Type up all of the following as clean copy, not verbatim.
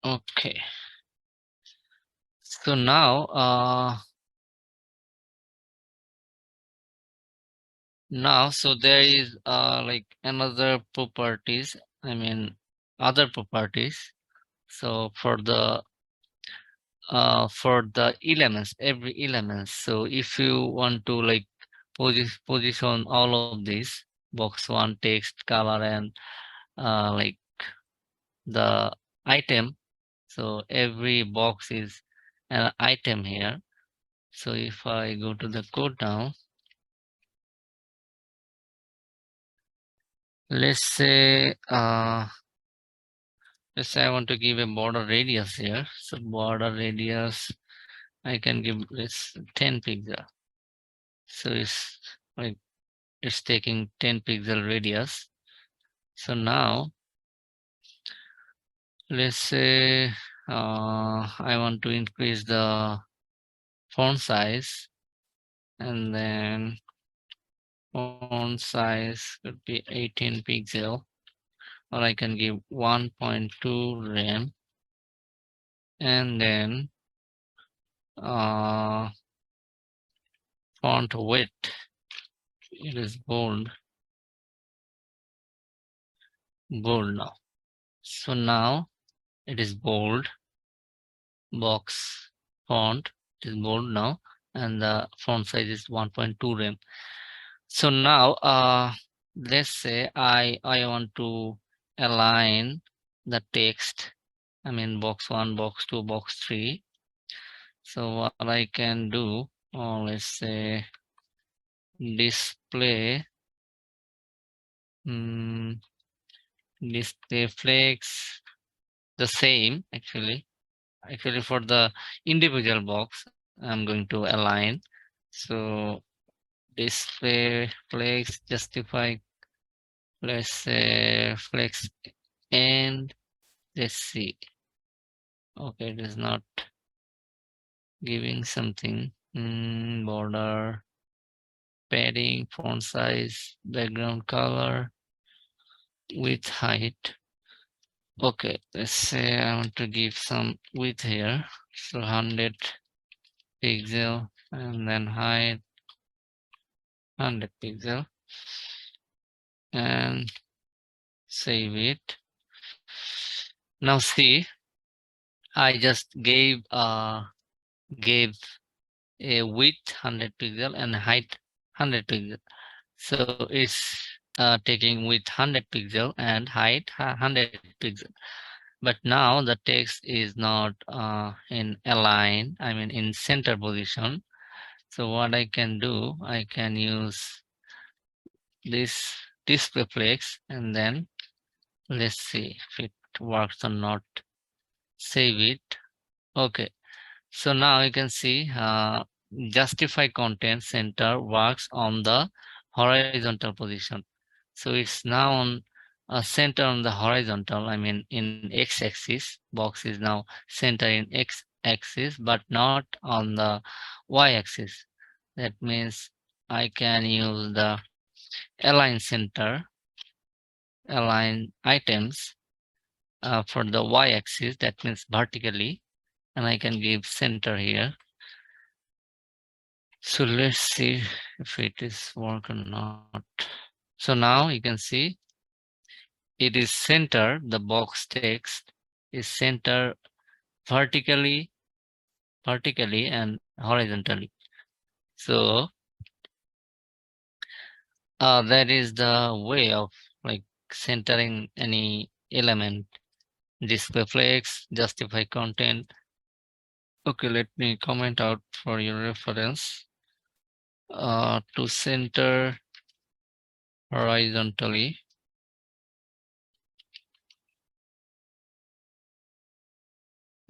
Okay. So now, so there is like another properties. I mean, other properties. So for the elements, every element. So if you want to like position all of these box one, text, color, and like the item. So every box is an item here. So if I go to the code now, let's say I want to give a border radius here. So border radius, I can give this 10 pixel. So it's like it's taking 10 pixel radius. So now let's say I want to increase the font size, and then font size could be 18 pixel, or I can give 1.2 rem, and then uh, font width, it is bold now. So now it is bold, box font is bold now, and the font size is 1.2 rem. So now let's say I want to align the text. I mean box 1, box 2, box 3. So what I can do, let's say display display flex, the same actually for the individual box I'm going to align. So display flex justify, let's say flex, and let's see. Okay, it is not giving something. Border, padding, font size, background color, width, height. Okay, let's say I want to give some width here. So 100 pixel, and then height 100 pixel, and save it. Now see, I just gave a width 100 pixel and height 100 pixel. So it's taking width 100 pixel and height 100 pixel. But now the text is not in align, I mean in center position. So what I can do, I can use this display flex, and then let's see if it works or not. Save it. Okay. So now you can see justify content center works on the horizontal position. So it's now on center on the horizontal, I mean in x-axis. Box is now center in x-axis, but not on the y-axis. That means I can use the align center, align items for the y-axis, that means vertically, and I can give center here. So let's see if it is work or not. So now you can see it is center, the box text is center vertically and horizontally. So that is the way of like centering any element. Display flex, justify content. Okay, let me comment out for your reference. To center horizontally,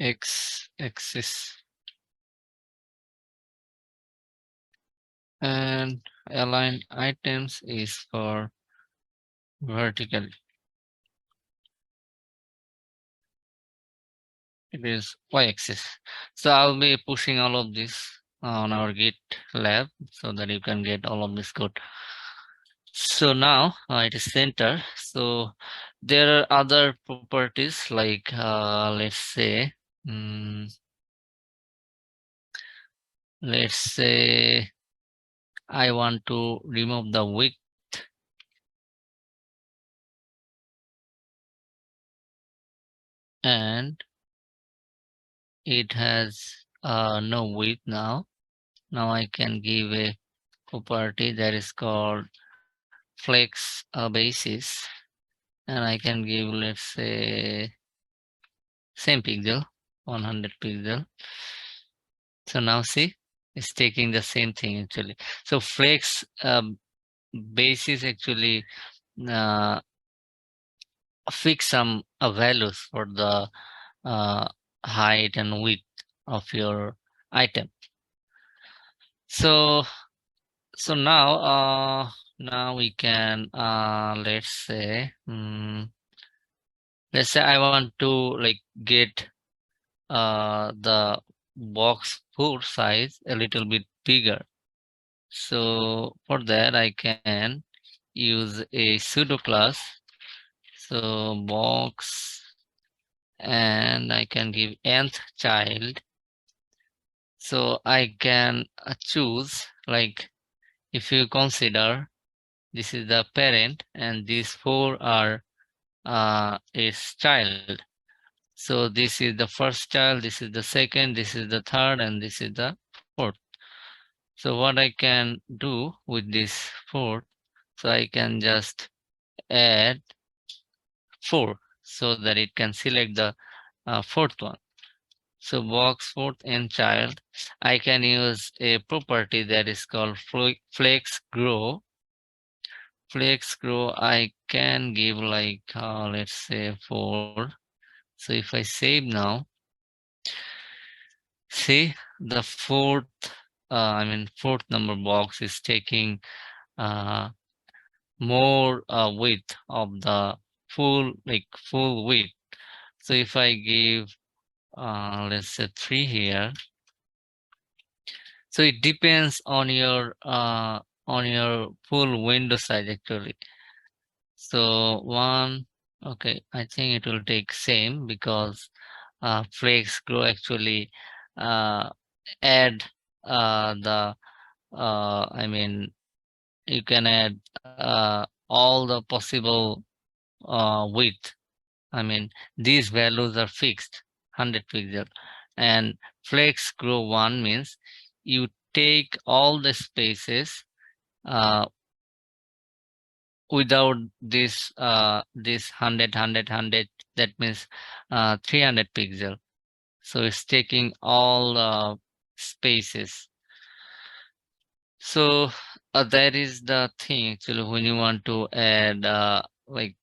x-axis, and align items is for vertical. It is y-axis. So I'll be pushing all of this on our GitLab so that you can get all of this code. So now it is center. So There are other properties like let's say, mm, let's say I want to remove the width, and it has no width now. Now I can give a property that is called flex basis, and I can give, let's say, same pixel, 100 pixel. So now see, it's taking the same thing actually. So flex basis actually uh, fix some values for the uh, height and width of your item. So now we can let's say I want to like get the box foot size a little bit bigger. So for that I can use a pseudo class. So box, and I can give nth child. So I can choose, like, if you consider this is the parent and these four are is child. So this is the first child, this is the second, this is the third, and this is the fourth. So what I can do with this fourth, so I can just add 4 so that it can select the fourth one. So box fourth and child, I can use a property that is called flex grow. Flex grow, I can give like, let's say 4. So if I save now, see the fourth number box is taking uh, more width of the full width. So if I give, let's say 3 here, so it depends on your full window size actually. So 1, okay, I think it will take same because Flex Grow actually uh, add the I mean, you can add all the possible width. I mean, these values are fixed, 100 pixel, and Flex Grow 1 means you take all the spaces uh, without this 100, that means 300 pixel. So it's taking all spaces. So that is the thing actually when you want to add like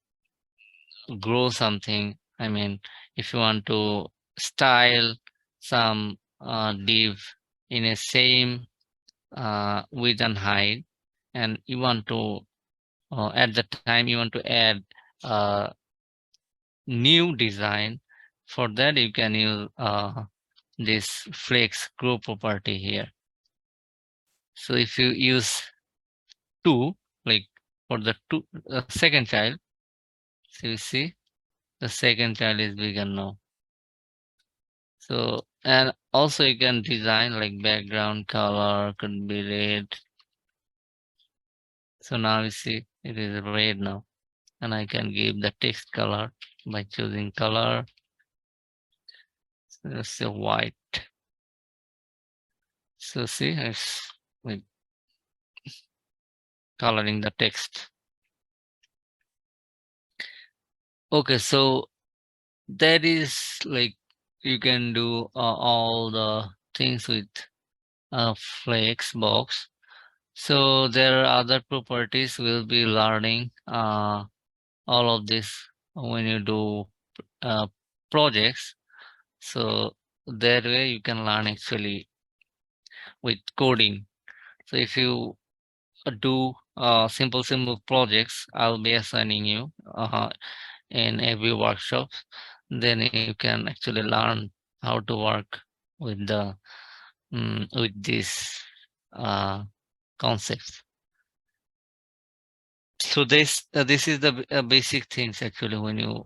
grow something. I mean, if you want to style some div in a same width and height, and you want to at the time you want to add uh, new design, for that you can use this flex grow property here. So if you use 2, like for the second child, so you see the second child is bigger now. So, and also you can design like background color could be red. So now you see it is red now, and I can give the text color by choosing color. So let's say white. So see, it's like coloring the text. Okay, so that is like you can do all the things with Flexbox. So there are other properties we'll be learning all of this when you do uh, projects. So that way you can learn actually with coding. So if you do simple projects, I'll be assigning you in every workshop. Then you can actually learn how to work with the with these uh, concepts. So this is the basic things actually when you